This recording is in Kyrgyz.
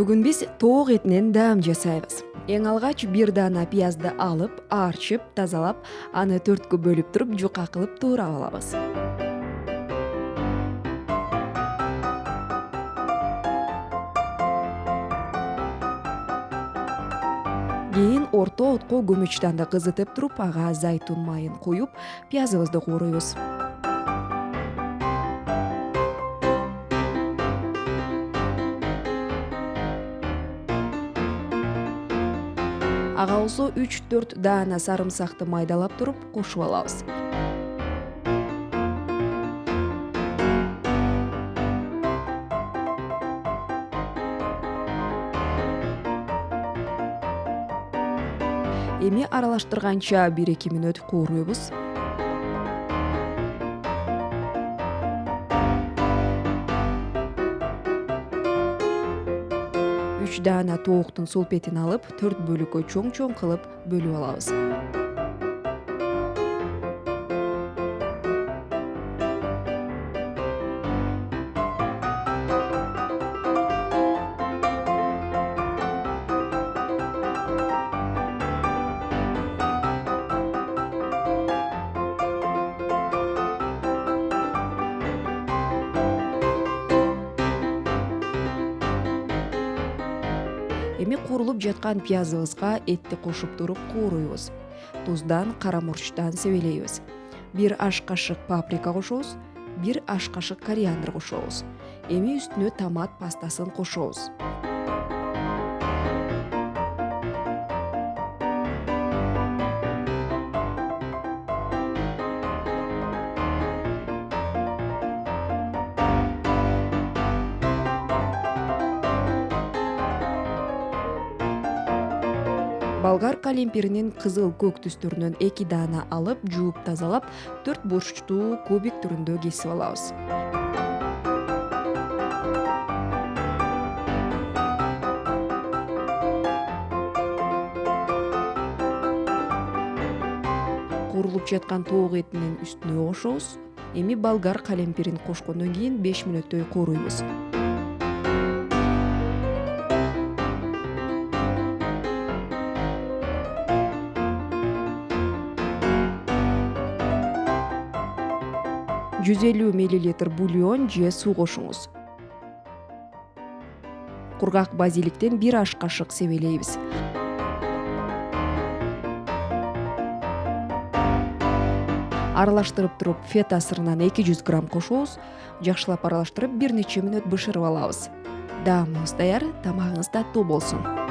Бүгүн биз тоок этинен даам жасайбыз. Эң алгач бир даана пиязды алып, арчып, тазалап, аны төрткө бөлүп туруп, жука кылып туурап алабыз. Кийин орто отко көмүчтанды кызытып туруп, ага зайтун майын куюп, пиязыбызды кууруйбуз. Ага болсо 3-4 даана сарымсакты майдалап туруп кошуп алабыз. Эми аралаштырганча 1-2 мүнөт кууруйбуз. Үч даана тооктун сулпетин алып, 4 бөлүккө чоң-чоң кылып бөлүп алабыз. Эми куурулуп жаткан пиязыбызга этти кошуп туруп кууруйбуз. Туздан, кара мурчтан себелейбиз. 1 аш кашык паприка кошобуз, 1 аш кашык кориандр кошобуз. Эми үстүнө томат пастасын кошобуз. Болгар калемпиринин кызыл көк түстөрүнөн 2 даана алып, жууп тазалап, 4 бурчтуу кубик түрүндө кесип алабыз. Куурулуп жаткан тоок этинин үстүнө кошобуз. Эми болгар калемпирин кошкондон кийин 5 мүнөттөй кууруйбуз. — 150 мл бульон же суу кошуңуз. Кургак базиликтен 1 аш кашык себелейбиз. Аралаштырып туруп, фета сырынан 200 грамм кошобуз. Жакшылап аралаштырып, бир нече мүнөт бышырып алабыз. Даамыбыз даяр, тамагыңыз таттуу болсун.